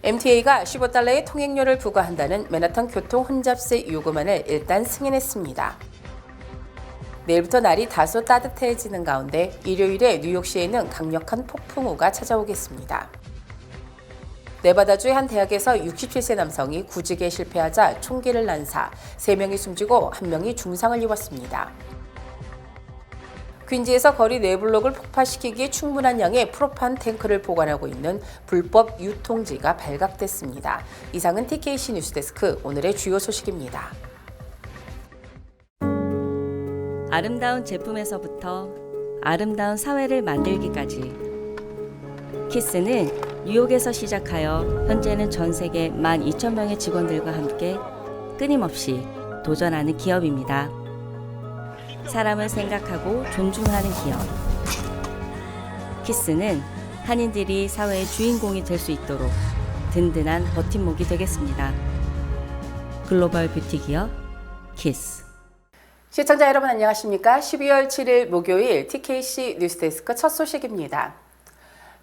MTA가 15달러의 통행료를 부과한다는 맨하탄 교통 혼잡세 요구만을 일단 승인했습니다. 내일부터 날이 다소 따뜻해지는 가운데 일요일에 뉴욕시에는 강력한 폭풍우가 찾아오겠습니다. 네바다주의 한 대학에서 67세 남성이 구직에 실패하자 총기를 난사, 3명이 숨지고 1명이 중상을 입었습니다. 퀸즈에서 거리 4블록을 폭파시키기에 충분한 양의 프로판 탱크를 보관하고 있는 불법 유통지가 발각됐습니다. 이상은 TKC 뉴스데스크 오늘의 주요 소식입니다. 아름다운 제품에서부터 아름다운 사회를 만들기까지 키스는 뉴욕에서 시작하여 현재는 전 세계 12,000명의 직원들과 함께 끊임없이 도전하는 기업입니다. 사람을 생각하고 존중하는 기업. 키스는 한인들이 사회의 주인공이 될 수 있도록 든든한 버팀목이 되겠습니다. 글로벌 뷰티 기업 키스. 시청자 여러분 안녕하십니까? 12월 7일 목요일 TKC 뉴스데스크 첫 소식입니다.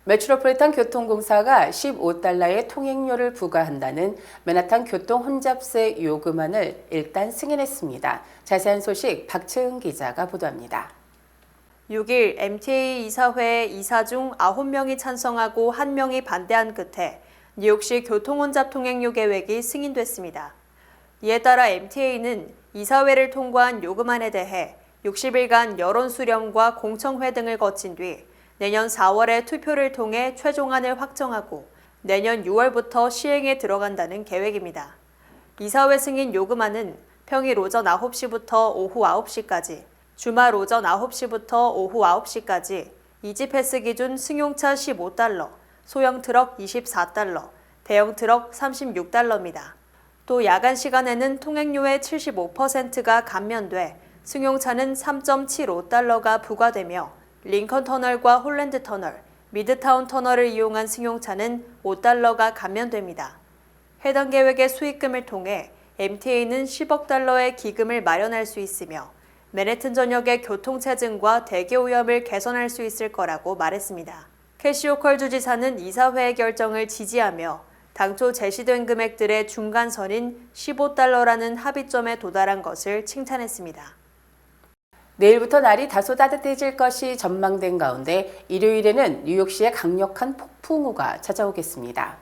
메트로폴리탄 교통공사가 15달러의 통행료를 부과한다는 맨하탄 교통 혼잡세 요구만을 일단 승인했습니다. 자세한 소식 박채은 기자가 보도합니다. 6일 MTA 이사회의 이사 중 9명이 찬성하고 1명이 반대한 끝에 뉴욕시 교통혼잡 통행료 계획이 승인됐습니다. 이에 따라 MTA는 이사회를 통과한 요구만에 대해 60일간 여론 수렴과 공청회 등을 거친 뒤 내년 4월에 투표를 통해 최종안을 확정하고 내년 6월부터 시행에 들어간다는 계획입니다. 이사회 승인 요구만은 평일 오전 9시부터 오후 9시까지, 주말 오전 9시부터 오후 9시까지 이지 패스 기준 승용차 15달러, 소형 트럭 24달러, 대형 트럭 36달러입니다. 또 야간 시간에는 통행료의 75%가 감면돼 승용차는 3.75달러가 부과되며 링컨 터널과 홀랜드 터널, 미드타운 터널을 이용한 승용차는 5달러가 감면됩니다. 해당 계획의 수익금을 통해 MTA는 10억 달러의 기금을 마련할 수 있으며 맨해튼 전역의 교통체증과 대기 오염을 개선할 수 있을 거라고 말했습니다. 캐시 호컬 주지사는 이사회의 결정을 지지하며 당초 제시된 금액들의 중간선인 15달러라는 합의점에 도달한 것을 칭찬했습니다. 내일부터 날이 다소 따뜻해질 것이 전망된 가운데 일요일에는 뉴욕시에 강력한 폭풍우가 찾아오겠습니다.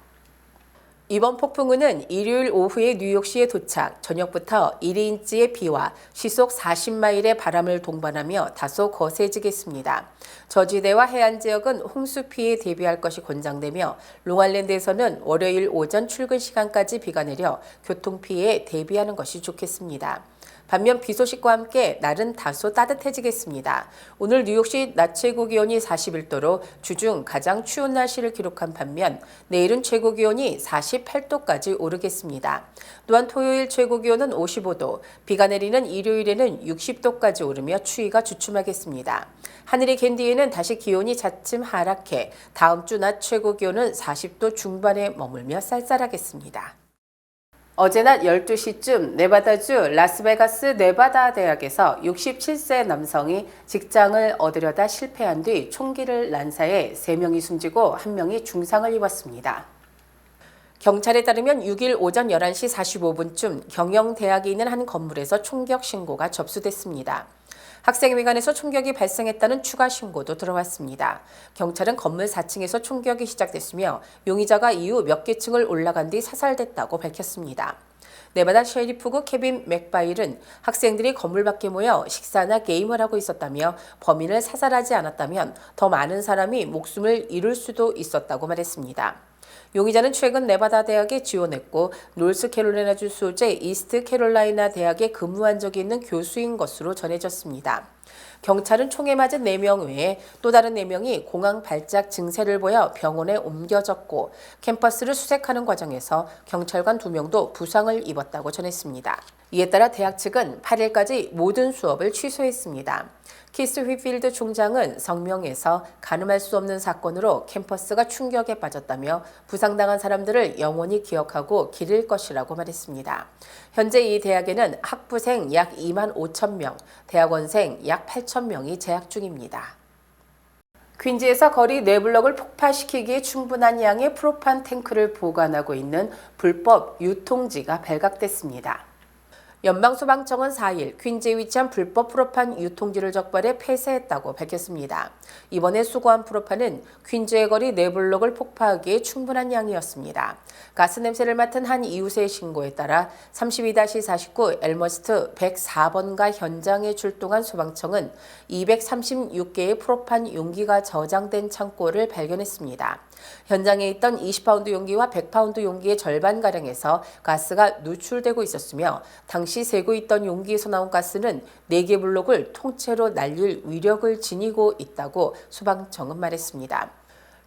이번 폭풍우는 일요일 오후에 뉴욕시에 도착, 저녁부터 1인치의 비와 시속 40마일의 바람을 동반하며 다소 거세지겠습니다. 저지대와 해안 지역은 홍수 피해에 대비할 것이 권장되며 롱아일랜드에서는 월요일 오전 출근 시간까지 비가 내려 교통 피해에 대비하는 것이 좋겠습니다. 반면 비 소식과 함께 날은 다소 따뜻해지겠습니다. 오늘 뉴욕시 낮 최고 기온이 41도로 주중 가장 추운 날씨를 기록한 반면 내일은 최고 기온이 48도까지 오르겠습니다. 또한 토요일 최고 기온은 55도, 비가 내리는 일요일에는 60도까지 오르며 추위가 주춤하겠습니다. 하늘이 갠 뒤에는 다시 기온이 차츰 하락해 다음 주 낮 최고 기온은 40도 중반에 머물며 쌀쌀하겠습니다. 어제 낮 12시쯤 네바다주 라스베가스 네바다 대학에서 67세 남성이 직장을 얻으려다 실패한 뒤 총기를 난사해 3명이 숨지고 1명이 중상을 입었습니다. 경찰에 따르면 6일 오전 11시 45분쯤 경영대학에 있는 한 건물에서 총격 신고가 접수됐습니다. 학생회관에서 총격이 발생했다는 추가 신고도 들어왔습니다. 경찰은 건물 4층에서 총격이 시작됐으며 용의자가 이후 몇 개 층을 올라간 뒤 사살됐다고 밝혔습니다. 네바다 셰리프구 케빈 맥바일은 학생들이 건물 밖에 모여 식사나 게임을 하고 있었다며 범인을 사살하지 않았다면 더 많은 사람이 목숨을 잃을 수도 있었다고 말했습니다. 용의자는 최근 네바다 대학에 지원했고 노스캐롤라이나주 소재 이스트캐롤라이나 대학에 근무한 적이 있는 교수인 것으로 전해졌습니다. 경찰은 총에 맞은 4명 외에 또 다른 4명이 공황 발작 증세를 보여 병원에 옮겨졌고 캠퍼스를 수색하는 과정에서 경찰관 2명도 부상을 입었다고 전했습니다. 이에 따라 대학 측은 8일까지 모든 수업을 취소했습니다. 키스 휘필드 총장은 성명에서 가늠할 수 없는 사건으로 캠퍼스가 충격에 빠졌다며 부상당한 사람들을 영원히 기억하고 기릴 것이라고 말했습니다. 현재 이 대학에는 학부생 약 2만 5천 명, 대학원생 약 8천 명이 재학 중입니다. 퀸즈에서 거리 4블럭을 폭파시키기에 충분한 양의 프로판 탱크를 보관하고 있는 불법 유통지가 발각됐습니다. 연방소방청은 4일 퀸즈에 위치한 불법 프로판 유통지를 적발해 폐쇄했다고 밝혔습니다. 이번에 수거한 프로판은 퀸즈의 거리 4블럭을 폭파하기에 충분한 양이었습니다. 가스 냄새를 맡은 한 이웃의 신고에 따라 32-49 엘머스트 104번가 현장에 출동한 소방청은 236개의 프로판 용기가 저장된 창고를 발견했습니다. 현장에 있던 20파운드 용기와 100파운드 용기의 절반가량에서 가스가 누출되고 있었으며 당시 새고 있던 용기에서 나온 가스는 4개 블록을 통째로 날릴 위력을 지니고 있다고 소방청은 말했습니다.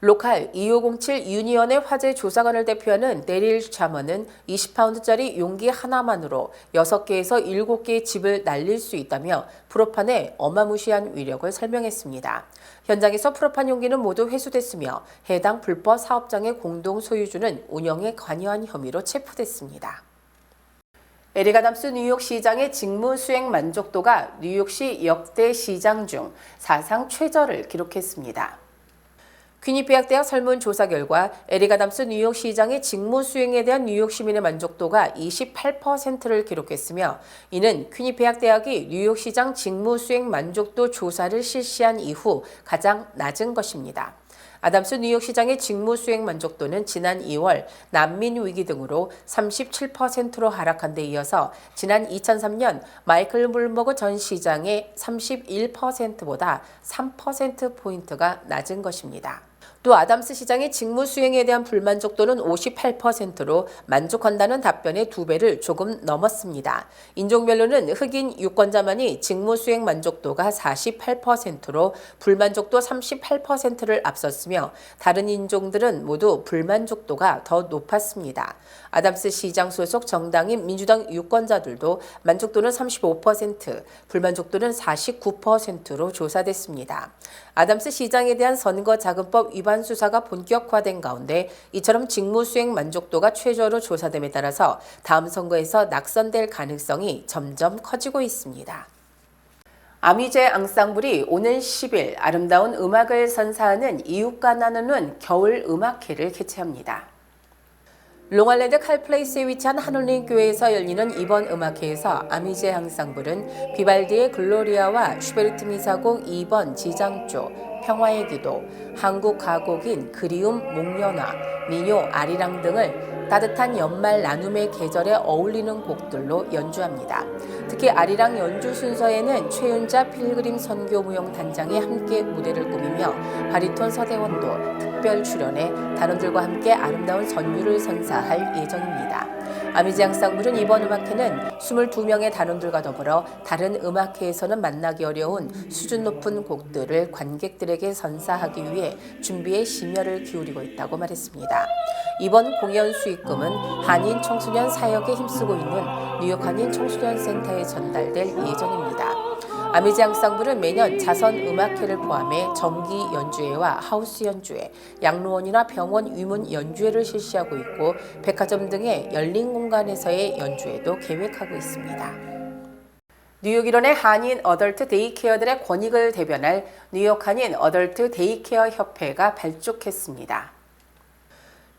로컬 2507 유니언의 화재 조사관을 대표하는 데릴 자먼은 20파운드짜리 용기 하나만으로 6개에서 7개의 집을 날릴 수 있다며 프로판의 어마무시한 위력을 설명했습니다. 현장에서 프로판 용기는 모두 회수됐으며 해당 불법 사업장의 공동 소유주는 운영에 관여한 혐의로 체포됐습니다. 에릭 아담스 뉴욕시장의 직무 수행 만족도가 뉴욕시 역대 시장 중 사상 최저를 기록했습니다. 퀴니피악 대학 설문조사 결과 에릭 아담스 뉴욕시장의 직무 수행에 대한 뉴욕 시민의 만족도가 28%를 기록했으며 이는 퀴니피악 대학이 뉴욕시장 직무 수행 만족도 조사를 실시한 이후 가장 낮은 것입니다. 아담스 뉴욕시장의 직무 수행 만족도는 지난 2월 난민 위기 등으로 37%로 하락한 데 이어서 지난 2003년 마이클 블룸버그 전 시장의 31%보다 3%포인트가 낮은 것입니다. 또 아담스 시장의 직무 수행에 대한 불만족도는 58%로 만족한다는 답변의 2배를 조금 넘었습니다. 인종별로는 흑인 유권자만이 직무 수행 만족도가 48%로 불만족도 38%를 앞섰으며 다른 인종들은 모두 불만족도가 더 높았습니다. 아담스 시장 소속 정당인 민주당 유권자들도 만족도는 35%, 불만족도는 49%로 조사됐습니다. 아담스 시장에 대한 선거자금법 위반 수사가 본격화된 가운데 이처럼 직무 수행 만족도가 최저로 조사됨에 따라서 다음 선거에서 낙선될 가능성이 점점 커지고 있습니다. 아미제 앙상블이 오는 10일 아름다운 음악을 선사하는 이웃과 나누는 겨울 음악회를 개최합니다. 롱알랜드 칼플레이스에 위치한 한올린 교회에서 열리는 이번 음악회에서 아미제 앙상블은 비발디의 글로리아와 슈베르트 미사곡 2번 지장조, 평화의 기도, 한국 가곡인 그리움 목련화, 민요 아리랑 등을 따뜻한 연말 나눔의 계절에 어울리는 곡들로 연주합니다. 특히 아리랑 연주 순서에는 최윤자 필그림 선교무용단장이 함께 무대를 꾸미며 바리톤 서대원도 특별 출연해 단원들과 함께 아름다운 선율을 선사할 예정입니다. 아미제 앙상블은 이번 음악회는 22명의 단원들과 더불어 다른 음악회에서는 만나기 어려운 수준 높은 곡들을 관객들에게 선사하기 위해 준비에 심혈을 기울이고 있다고 말했습니다. 이번 공연 수익금은 한인 청소년 사역에 힘쓰고 있는 뉴욕 한인 청소년 센터에 전달될 예정입니다. 아미제 앙상블은 매년 자선 음악회를 포함해 정기 연주회와 하우스 연주회, 양로원이나 병원 위문 연주회를 실시하고 있고 백화점 등의 열린 공간에서의 연주회도 계획하고 있습니다. 뉴욕 일원의 한인 어덜트 데이케어들의 권익을 대변할 뉴욕 한인 어덜트 데이케어 협회가 발족했습니다.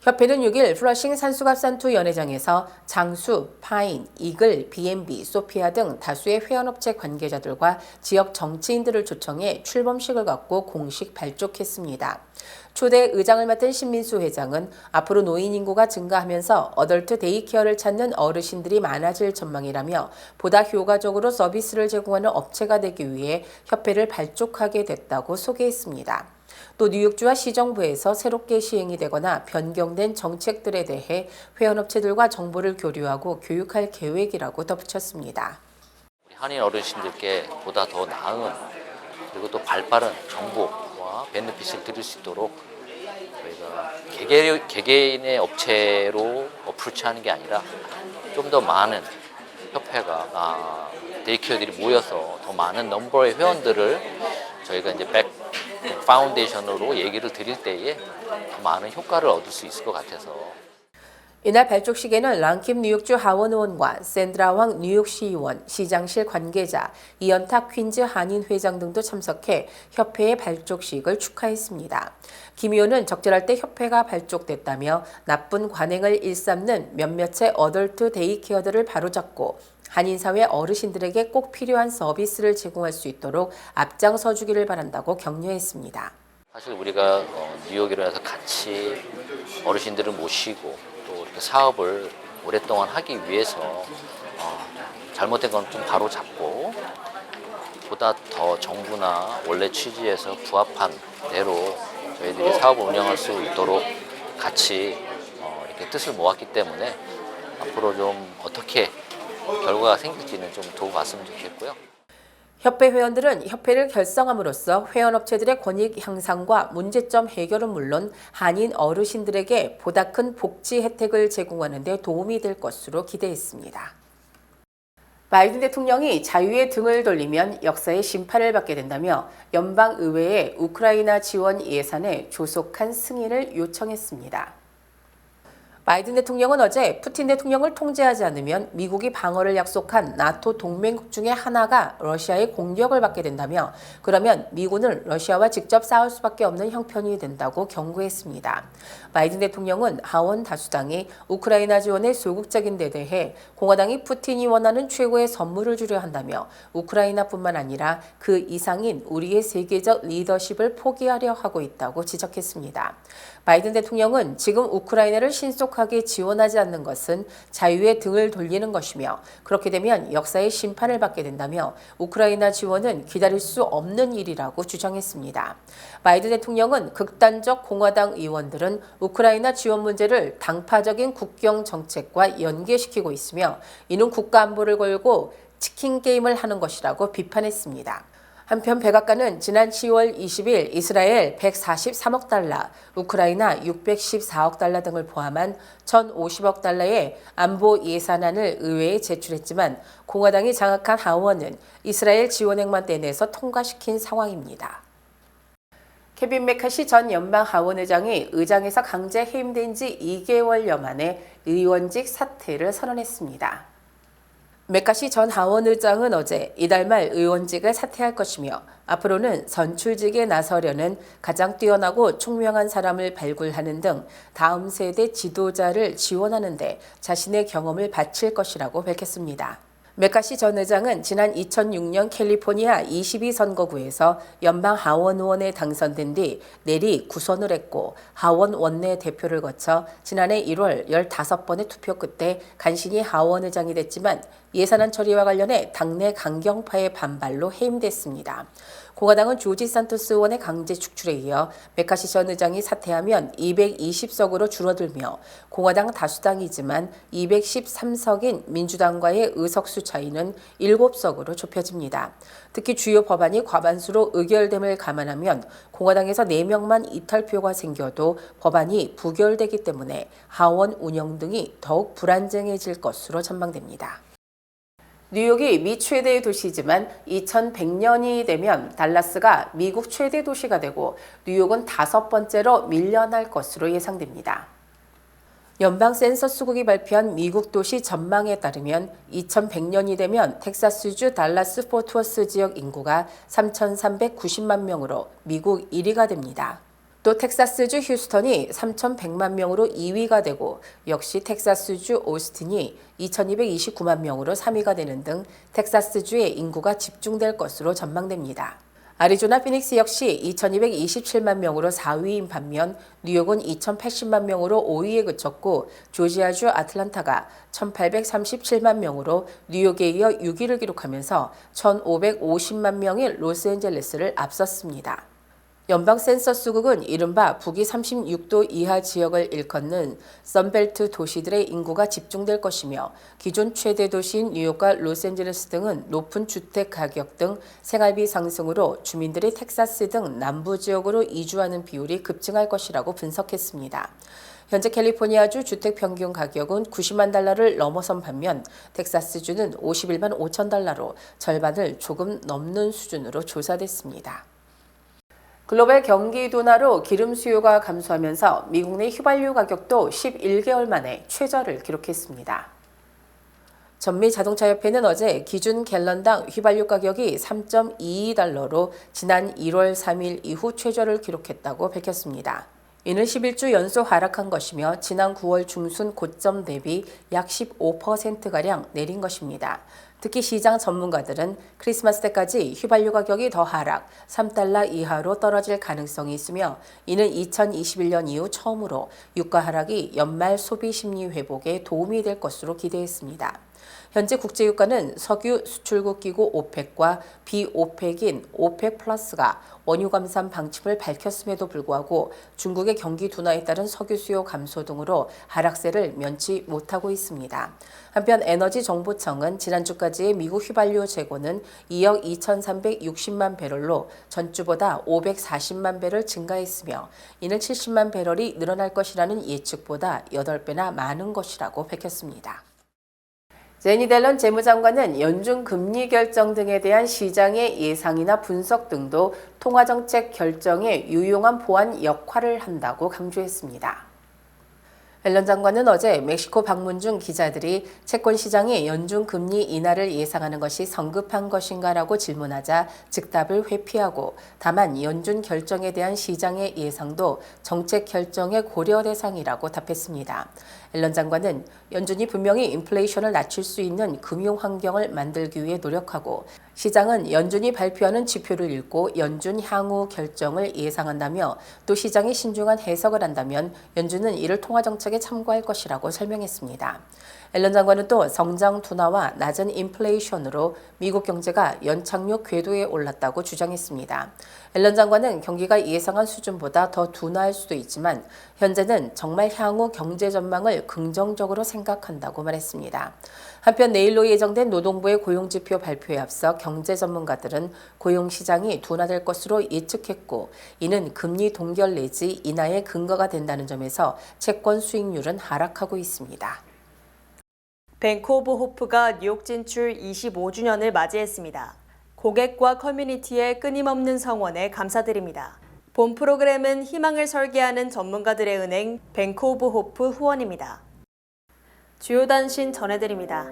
협회는 6일 플러싱 산수갑산투 연회장에서 장수, 파인, 이글, B&B, 소피아 등 다수의 회원업체 관계자들과 지역 정치인들을 초청해 출범식을 갖고 공식 발족했습니다. 초대 의장을 맡은 신민수 회장은 앞으로 노인 인구가 증가하면서 어덜트 데이케어를 찾는 어르신들이 많아질 전망이라며 보다 효과적으로 서비스를 제공하는 업체가 되기 위해 협회를 발족하게 됐다고 소개했습니다. 또 뉴욕주와 시정부에서 새롭게 시행이 되거나 변경된 정책들에 대해 회원업체들과 정보를 교류하고 교육할 계획이라고 덧붙였습니다. 한인 어르신들께 보다 더 나은 그리고 또 발빠른 정보와 베네핏을 드릴 수 있도록 저희가 개개인의 업체로 어프로치하는 게 아니라 좀 더 많은 협회가 데이케어들이 모여서 더 많은 넘버의 회원들을 저희가 이제 파운데이션으로 얘기를 드릴 때에 더 많은 효과를 얻을 수 있을 것 같아서. 이날 발족식에는 랑킴 뉴욕주 하원 의원과 샌드라 황 뉴욕시 의원, 시장실 관계자, 이연탁 퀸즈 한인 회장 등도 참석해 협회의 발족식을 축하했습니다. 김 의원은 적절할 때 협회가 발족됐다며 나쁜 관행을 일삼는 몇몇의 어덜트 데이케어들을 바로잡고 한인사회 어르신들에게 꼭 필요한 서비스를 제공할 수 있도록 앞장서 주기를 바란다고 격려했습니다. 사실 우리가 뉴욕에 일어나서 같이 어르신들을 모시고 또 이렇게 사업을 오랫동안 하기 위해서 잘못된 건 좀 바로 잡고 보다 더 정부나 원래 취지에서 부합한 대로 저희들이 사업을 운영할 수 있도록 같이 이렇게 뜻을 모았기 때문에 앞으로 좀 어떻게 결과가 생길지는 좀 두고 봤으면 좋겠고요. 협회 회원들은 협회를 결성함으로써 회원업체들의 권익 향상과 문제점 해결은 물론 한인 어르신들에게 보다 큰 복지 혜택을 제공하는 데 도움이 될 것으로 기대했습니다. 바이든 대통령이 자유의 등을 돌리면 역사의 심판을 받게 된다며 연방의회에 우크라이나 지원 예산의 조속한 승인을 요청했습니다. 바이든 대통령은 어제 푸틴 대통령을 통제하지 않으면 미국이 방어를 약속한 나토 동맹국 중에 하나가 러시아의 공격을 받게 된다며 그러면 미군은 러시아와 직접 싸울 수밖에 없는 형편이 된다고 경고했습니다. 바이든 대통령은 하원 다수당이 우크라이나 지원의 소극적인 데 대해 공화당이 푸틴이 원하는 최고의 선물을 주려 한다며 우크라이나뿐만 아니라 그 이상인 우리의 세계적 리더십을 포기하려 하고 있다고 지적했습니다. 바이든 대통령은 지금 우크라이나를 신속하게 지원하지 않는 것은 자유의 등을 돌리는 것이며 그렇게 되면 역사의 심판을 받게 된다며 우크라이나 지원은 기다릴 수 없는 일이라고 주장했습니다. 바이든 대통령은 극단적 공화당 의원들은 우크라이나 지원 문제를 당파적인 국경 정책과 연계시키고 있으며 이는 국가 안보를 걸고 치킨 게임을 하는 것이라고 비판했습니다. 한편 백악관은 지난 10월 20일 이스라엘 143억 달러, 우크라이나 614억 달러 등을 포함한 1,050억 달러의 안보 예산안을 의회에 제출했지만 공화당이 장악한 하원은 이스라엘 지원액만 떼내서 통과시킨 상황입니다. 케빈 메카시 전 연방 하원의장이 의장에서 강제 해임된 지 2개월여 만에 의원직 사퇴를 선언했습니다. 메카시 전 하원의장은 어제 이달 말 의원직을 사퇴할 것이며 앞으로는 선출직에 나서려는 가장 뛰어나고 총명한 사람을 발굴하는 등 다음 세대 지도자를 지원하는 데 자신의 경험을 바칠 것이라고 밝혔습니다. 메카시 전 의장은 지난 2006년 캘리포니아 22선거구에서 연방 하원 의원에 당선된 뒤 내리 구선을 했고 하원 원내 대표를 거쳐 지난해 1월 15번의 투표 끝에 간신히 하원 의장이 됐지만 예산안 처리와 관련해 당내 강경파의 반발로 해임됐습니다. 공화당은 조지 산토스 의원의 강제 축출에 이어 메카시 전 의장이 사퇴하면 220석으로 줄어들며 공화당 다수당이지만 213석인 민주당과의 의석수 차이는 7석으로 좁혀집니다. 특히 주요 법안이 과반수로 의결됨을 감안하면 공화당에서 4명만 이탈표가 생겨도 법안이 부결되기 때문에 하원 운영 등이 더욱 불안정해질 것으로 전망됩니다. 뉴욕이 미 최대의 도시지만 2100년이 되면 달라스가 미국 최대 도시가 되고 뉴욕은 5번째로 밀려날 것으로 예상됩니다. 연방 센서스국이 발표한 미국 도시 전망에 따르면 2100년이 되면 텍사스주 달라스 포트워스 지역 인구가 3,390만 명으로 미국 1위가 됩니다. 또 텍사스주 휴스턴이 3,100만 명으로 2위가 되고 역시 텍사스주 오스틴이 2,229만 명으로 3위가 되는 등 텍사스주의 인구가 집중될 것으로 전망됩니다. 아리조나 피닉스 역시 2,227만 명으로 4위인 반면 뉴욕은 2,080만 명으로 5위에 그쳤고 조지아주 아틀란타가 1,837만 명으로 뉴욕에 이어 6위를 기록하면서 1,550만 명의 로스앤젤레스를 앞섰습니다. 연방 센서스국은 이른바 북위 36도 이하 지역을 일컫는 선벨트 도시들의 인구가 집중될 것이며 기존 최대 도시인 뉴욕과 로스앤젤레스 등은 높은 주택 가격 등 생활비 상승으로 주민들이 텍사스 등 남부 지역으로 이주하는 비율이 급증할 것이라고 분석했습니다. 현재 캘리포니아주 주택 평균 가격은 90만 달러를 넘어선 반면 텍사스주는 51만 5천 달러로 절반을 조금 넘는 수준으로 조사됐습니다. 글로벌 경기 둔화로 기름 수요가 감소하면서 미국 내 휘발유 가격도 11개월 만에 최저를 기록했습니다. 전미 자동차협회는 어제 기준 갤런당 휘발유 가격이 3.22달러로 지난 1월 3일 이후 최저를 기록했다고 밝혔습니다. 이는 11주 연속 하락한 것이며 지난 9월 중순 고점 대비 약 15%가량 내린 것입니다. 특히 시장 전문가들은 크리스마스 때까지 휘발유 가격이 더 하락, 3달러 이하로 떨어질 가능성이 있으며 이는 2021년 이후 처음으로 유가 하락이 연말 소비 심리 회복에 도움이 될 것으로 기대했습니다. 현재 국제유가는 석유 수출국 기구 오펙과 비오펙인 오펙 플러스가 원유 감산 방침을 밝혔음에도 불구하고 중국의 경기 둔화에 따른 석유 수요 감소 등으로 하락세를 면치 못하고 있습니다. 한편 에너지정보청은 지난주까지의 미국 휘발유 재고는 2억 2,360만 배럴로 전주보다 540만 배럴 증가했으며 이는 70만 배럴이 늘어날 것이라는 예측보다 8배나 많은 것이라고 밝혔습니다. 제니 델런 재무장관은 연준 금리 결정 등에 대한 시장의 예상이나 분석 등도 통화정책 결정에 유용한 보완 역할을 한다고 강조했습니다. 앨런 장관은 어제 멕시코 방문 중 기자들이 채권 시장이 연준 금리 인하를 예상하는 것이 성급한 것인가라고 질문하자 즉답을 회피하고 다만 연준 결정에 대한 시장의 예상도 정책 결정의 고려 대상이라고 답했습니다. 앨런 장관은 연준이 분명히 인플레이션을 낮출 수 있는 금융 환경을 만들기 위해 노력하고 시장은 연준이 발표하는 지표를 읽고 연준 향후 결정을 예상한다며 또 시장이 신중한 해석을 한다면 연준은 이를 통화정책에 참고할 것이라고 설명했습니다. 앨런 장관은 또 성장 둔화와 낮은 인플레이션으로 미국 경제가 연착륙 궤도에 올랐다고 주장했습니다. 앨런 장관은 경기가 예상한 수준보다 더 둔화할 수도 있지만 현재는 정말 향후 경제 전망을 긍정적으로 생각한다고 말했습니다. 한편 내일로 예정된 노동부의 고용지표 발표에 앞서 경제 전문가들은 고용시장이 둔화될 것으로 예측했고 이는 금리 동결 내지 인하의 근거가 된다는 점에서 채권 수익률은 하락하고 있습니다. 뱅크 오브 호프가 뉴욕 진출 25주년을 맞이했습니다. 고객과 커뮤니티의 끊임없는 성원에 감사드립니다. 본 프로그램은 희망을 설계하는 전문가들의 은행 뱅크 오브 호프 후원입니다. 주요 단신 전해드립니다.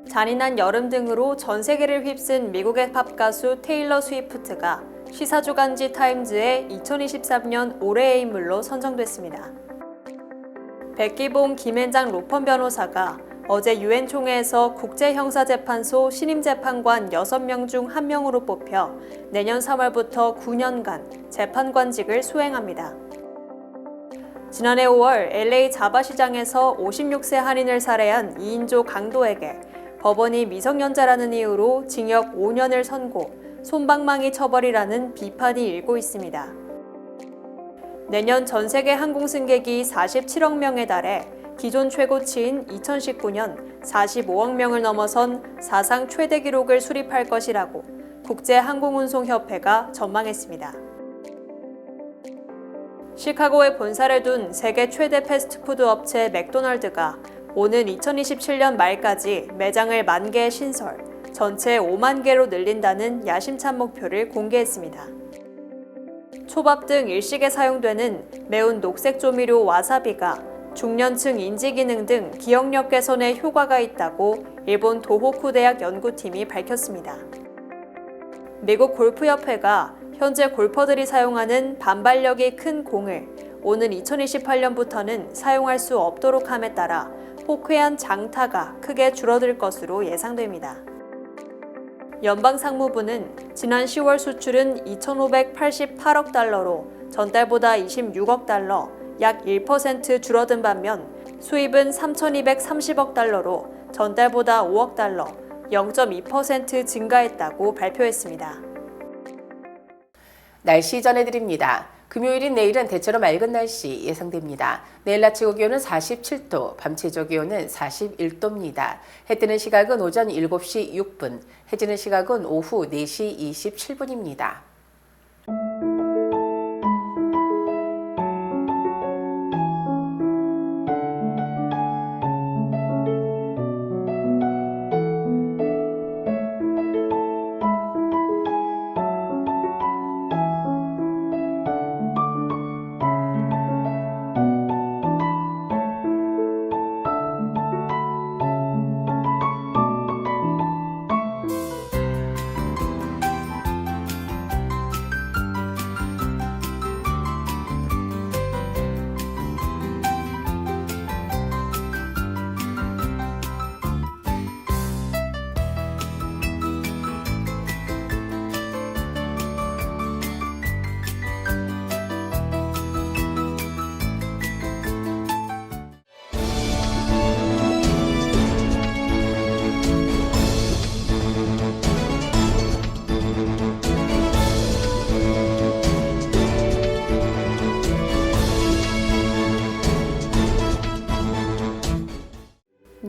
잔인한 여름 등으로 전 세계를 휩쓴 미국의 팝 가수 테일러 스위프트가 시사주간지 타임즈의 2023년 올해의 인물로 선정됐습니다. 백기봉 김앤장 로펌 변호사가 어제 유엔 총회에서 국제형사재판소 신임재판관 6명 중 1명으로 뽑혀 내년 3월부터 9년간 재판관직을 수행합니다. 지난해 5월 LA 자바시장에서 56세 한인을 살해한 2인조 강도에게 법원이 미성년자라는 이유로 징역 5년을 선고, 솜방망이 처벌이라는 비판이 일고 있습니다. 내년 전 세계 항공 승객이 47억 명에 달해 기존 최고치인 2019년 45억 명을 넘어선 사상 최대 기록을 수립할 것이라고 국제항공운송협회가 전망했습니다. 시카고에 본사를 둔 세계 최대 패스트푸드 업체 맥도널드가 오는 2027년 말까지 매장을 10,000개 신설, 전체 5만 개로 늘린다는 야심찬 목표를 공개했습니다. 초밥 등 일식에 사용되는 매운 녹색 조미료 와사비가 중년층 인지 기능 등 기억력 개선에 효과가 있다고 일본 도호쿠 대학 연구팀이 밝혔습니다. 미국 골프협회가 현재 골퍼들이 사용하는 반발력이 큰 공을 오는 2028년부터는 사용할 수 없도록 함에 따라 호쾌한 장타가 크게 줄어들 것으로 예상됩니다. 연방상무부는 지난 10월 수출은 2,588억 달러로 전달보다 26억 달러, 약 1% 줄어든 반면 수입은 3,230억 달러로 전달보다 5억 달러, 0.2% 증가했다고 발표했습니다. 날씨 전해드립니다. 금요일인 내일은 대체로 맑은 날씨 예상됩니다. 내일 낮 최고 기온은 47도, 밤 최저 기온은 41도입니다. 해 뜨는 시각은 오전 7시 6분, 해 지는 시각은 오후 4시 27분입니다.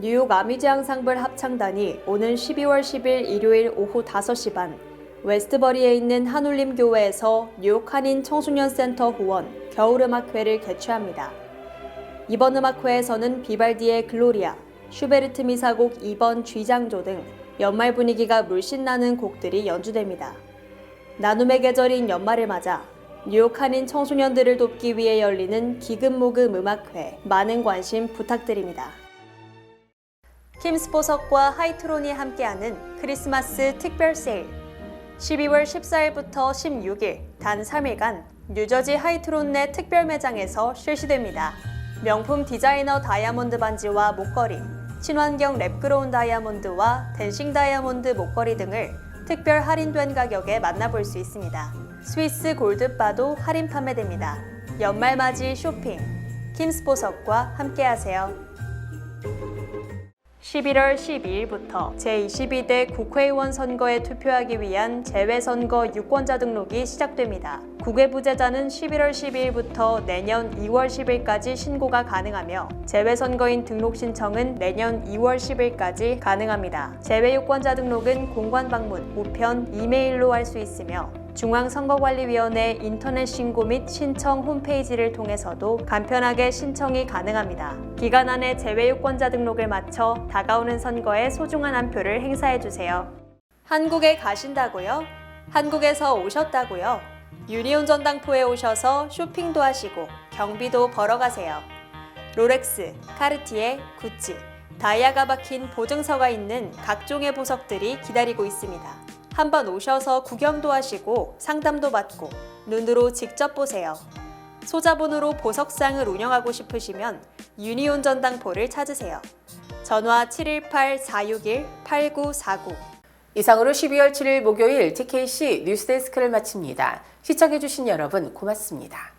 뉴욕 아미지앙상블 합창단이 오는 12월 10일 일요일 오후 5시 반 웨스트버리에 있는 한울림 교회에서 뉴욕 한인 청소년 센터 후원 겨울음악회를 개최합니다. 이번 음악회에서는 비발디의 글로리아, 슈베르트 미사곡 2번 쥐장조 등 연말 분위기가 물씬 나는 곡들이 연주됩니다. 나눔의 계절인 연말을 맞아 뉴욕 한인 청소년들을 돕기 위해 열리는 기금모금 음악회, 많은 관심 부탁드립니다. 킴스보석과 하이트론이 함께하는 크리스마스 특별 세일. 12월 14일부터 16일 단 3일간 뉴저지 하이트론 내 특별 매장에서 실시됩니다. 명품 디자이너 다이아몬드 반지와 목걸이, 친환경 랩그로운 다이아몬드와 댄싱 다이아몬드 목걸이 등을 특별 할인된 가격에 만나볼 수 있습니다. 스위스 골드바도 할인 판매됩니다. 연말맞이 쇼핑, 킴스보석과 함께하세요. 11월 12일부터 제22대 국회의원 선거에 투표하기 위한 재외선거 유권자 등록이 시작됩니다. 국외부재자는 11월 12일부터 내년 2월 10일까지 신고가 가능하며 재외선거인 등록 신청은 내년 2월 10일까지 가능합니다. 재외유권자 등록은 공관 방문, 우편, 이메일로 할 수 있으며 중앙선거관리위원회 인터넷 신고 및 신청 홈페이지를 통해서도 간편하게 신청이 가능합니다. 기간 안에 재외유권자 등록을 마쳐 다가오는 선거에 소중한 한 표를 행사해주세요. 한국에 가신다고요? 한국에서 오셨다고요? 유니온 전당포에 오셔서 쇼핑도 하시고 경비도 벌어가세요. 롤렉스, 카르티에, 구찌, 다이아가 박힌 보증서가 있는 각종의 보석들이 기다리고 있습니다. 한번 오셔서 구경도 하시고 상담도 받고 눈으로 직접 보세요. 소자본으로 보석상을 운영하고 싶으시면 유니온 전당포를 찾으세요. 전화 718-461-8949. 이상으로 12월 7일 목요일 TKC 뉴스데스크를 마칩니다. 시청해주신 여러분 고맙습니다.